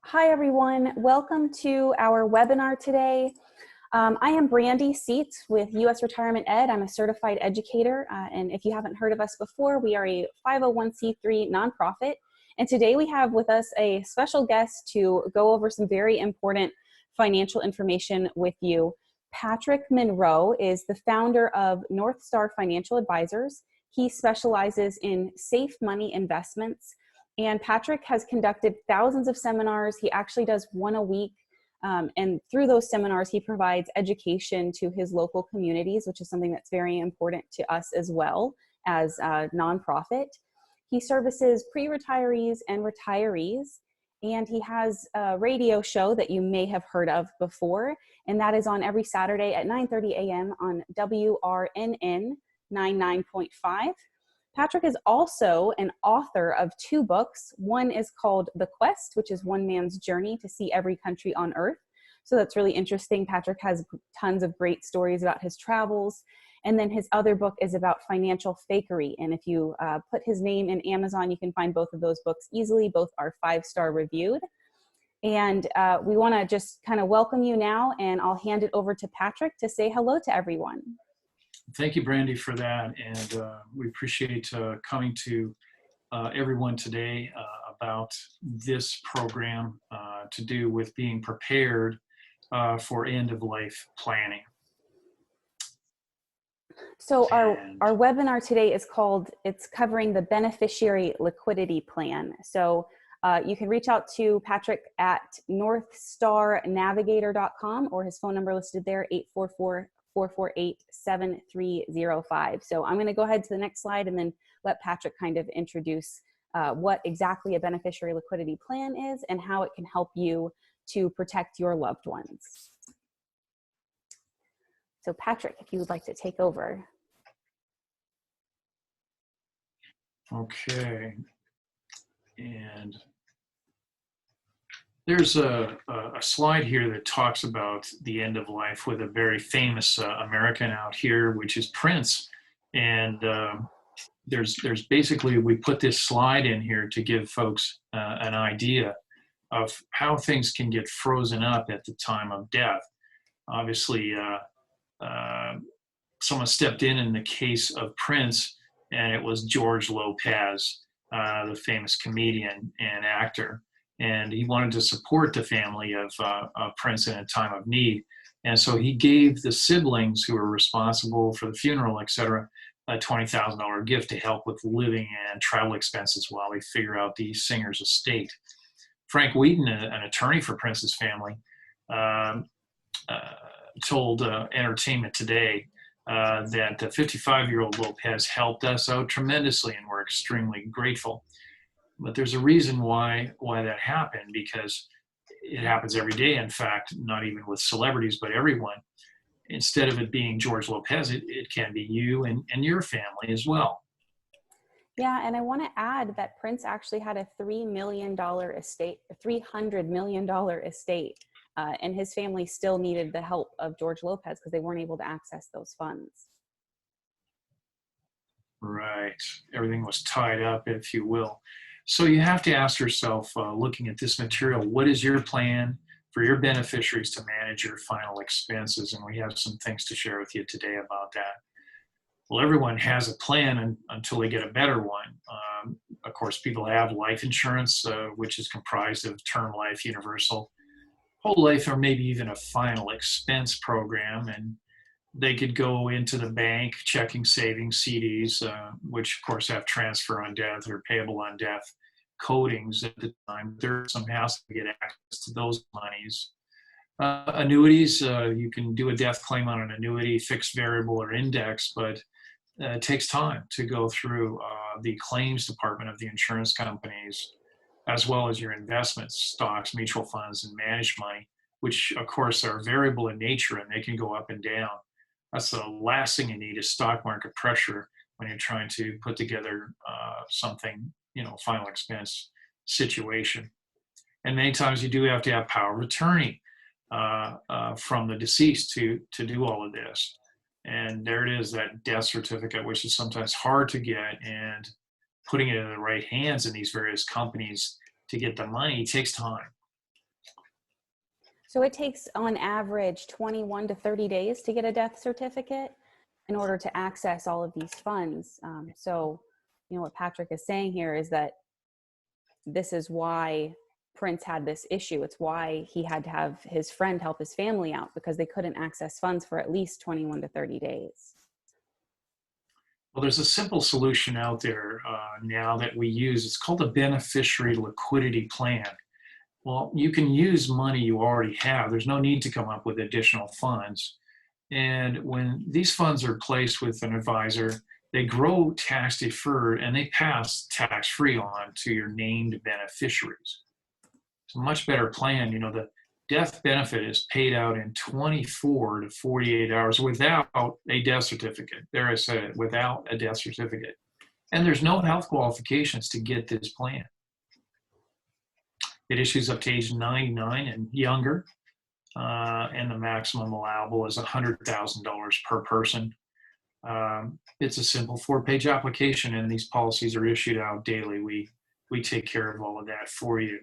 Hi, everyone. Welcome to our webinar today. I am Brandy Seats with U.S. Retirement Ed. I'm a certified educator, and if you haven't heard of us before, we are a 501c3 nonprofit. And today we have with us a special guest to go over some very important financial information with you. Patrick Munro is the founder of North Star Financial Advisors. He specializes in safe money investments. And Patrick has conducted thousands of seminars. He actually does one a week. And through those seminars, he provides education to his local communities, which is something that's very important to us as well as a nonprofit. He services pre-retirees and retirees. And he has a radio show that you may have heard of before. And that is on every Saturday at 9:30 a.m. on WRNN 99.5. Patrick is also an author of two books. One is called The Quest, which is one man's journey to see every country on earth. So that's really interesting. Patrick has tons of great stories about his travels. And then his other book is about financial fakery. And if you put his name in Amazon, you can find both of those books easily. Both are 5-star reviewed. And we want to just kind of welcome you now, and I'll hand it over to Patrick to say hello to everyone. Thank you, Brandy, for that. And we appreciate coming to everyone today about this program to do with being prepared for end-of-life planning. So our webinar today is called, it's covering the Beneficiary Liquidity Plan. So you can reach out to Patrick at northstarnavigator.com, or his phone number listed there, 844-448-7305. So I'm going to go ahead to the next slide and then let Patrick kind of introduce what exactly a beneficiary liquidity plan is and how it can help you to protect your loved ones. So Patrick, if you would like to take over. Okay. And there's a slide here that talks about the end of life with a very famous American out here, which is Prince. And there's basically, we put this slide in here to give folks an idea of how things can get frozen up at the time of death. Obviously, someone stepped in the case of Prince, and it was George Lopez, the famous comedian and actor. And he wanted to support the family of Prince in a time of need. And so he gave the siblings who were responsible for the funeral, et cetera, a $20,000 gift to help with living and travel expenses while they figure out the singer's estate. Frank Wheaton, an attorney for Prince's family, told Entertainment Today that the 55-year-old Lopez helped us out tremendously, and we're extremely grateful. But there's a reason why that happened, because it happens every day. In fact, not even with celebrities, but everyone. Instead of it being George Lopez, it can be you and your family as well. Yeah, and I want to add that Prince actually had a $300 million estate, and his family still needed the help of George Lopez because they weren't able to access those funds. Right. Everything was tied up, if you will. So you have to ask yourself, looking at this material, what is your plan for your beneficiaries to manage your final expenses? And we have some things to share with you today about that. Well, everyone has a plan until they get a better one. Of course, people have life insurance, which is comprised of term life, universal, whole life, or maybe even a final expense program. And they could go into the bank, checking, savings, CDs, which of course have transfer on death or payable on death codings at the time. There's some hassle to get access to those monies. Annuities, you can do a death claim on an annuity, fixed, variable, or index, but it takes time to go through the claims department of the insurance companies, as well as your investments, stocks, mutual funds, and managed money, which of course are variable in nature and they can go up and down. That's the last thing you need is stock market pressure when you're trying to put together something, final expense situation. And many times you do have to have power of attorney from the deceased to do all of this. And there it is, that death certificate, which is sometimes hard to get, and putting it in the right hands in these various companies to get the money takes time. So it takes on average 21 to 30 days to get a death certificate in order to access all of these funds. So, you know, what Patrick is saying here is that this is why Prince had this issue. It's why he had to have his friend help his family out, because they couldn't access funds for at least 21 to 30 days. Well, there's a simple solution out there now that we use. It's called a Beneficiary Liquidity Plan. Well, you can use money you already have. There's no need to come up with additional funds. And when these funds are placed with an advisor, they grow tax deferred and they pass tax free on to your named beneficiaries. It's a much better plan. You know, the death benefit is paid out in 24 to 48 hours without a death certificate. There I said it, without a death certificate. And there's no health qualifications to get this plan. It issues up to age 99 and younger, and the maximum allowable is $100,000 per person. It's a simple 4-page application, and these policies are issued out daily. We take care of all of that for you.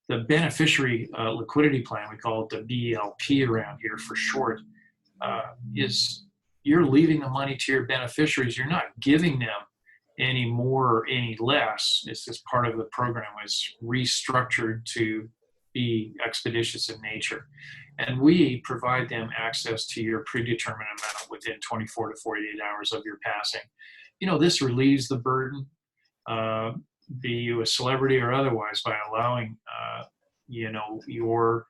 The Beneficiary Liquidity Plan, we call it the BLP around here for short, is you're leaving the money to your beneficiaries. You're not giving them any more or any less. It's just part of the program. It's restructured to be expeditious in nature. And we provide them access to your predetermined amount within 24 to 48 hours of your passing. You know, this relieves the burden, be you a celebrity or otherwise, by allowing, you know, your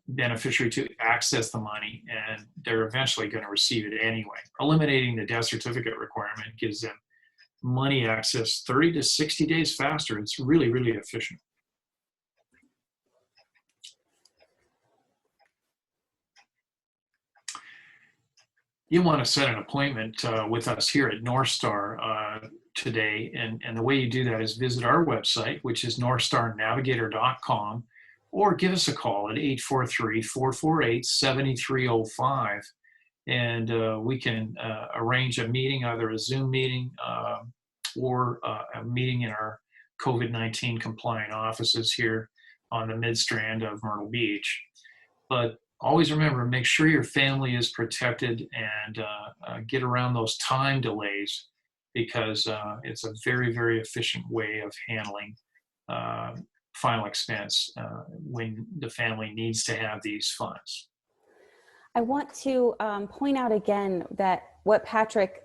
beneficiary to access the money, and they're eventually going to receive it anyway. Eliminating the death certificate requirement gives them money access 30 to 60 days faster. It's really, really efficient. You want to set an appointment with us here at North Star today, and the way you do that is visit our website, which is northstarnavigator.com, or give us a call at 843-448-7305, and we can arrange a meeting, either a Zoom meeting or a meeting in our COVID-19 compliant offices here on the Mid-Strand of Myrtle Beach. But always remember, make sure your family is protected, and get around those time delays, because it's a very, very efficient way of handling final expense when the family needs to have these funds. I want to point out again that what Patrick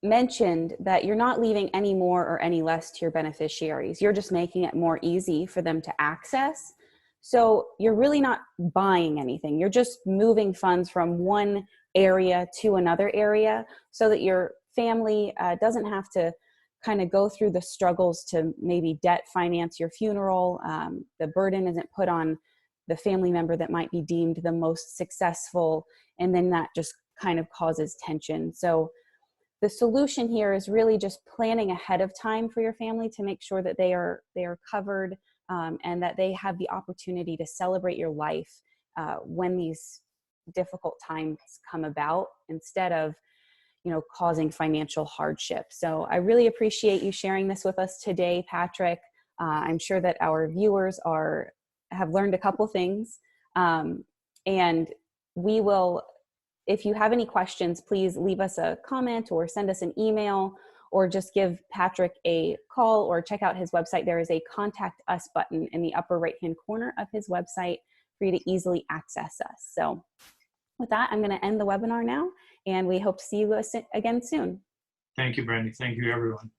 mentioned, that you're not leaving any more or any less to your beneficiaries. You're just making it more easy for them to access. So you're really not buying anything. You're just moving funds from one area to another area so that your family doesn't have to kind of go through the struggles to maybe debt finance your funeral. The burden isn't put on the family member that might be deemed the most successful, and then that just kind of causes tension. So the solution here is really just planning ahead of time for your family to make sure that they are covered, and that they have the opportunity to celebrate your life when these difficult times come about, instead of, you know, causing financial hardship. So I really appreciate you sharing this with us today, Patrick. I'm sure that our viewers have learned a couple things, and we will, if you have any questions, please leave us a comment or send us an email, or just give Patrick a call or check out his website. There is a Contact Us button in the upper right-hand corner of his website for you to easily access us. So with that, I'm going to end the webinar now, and we hope to see you again soon. Thank you, Brandy. Thank you, everyone.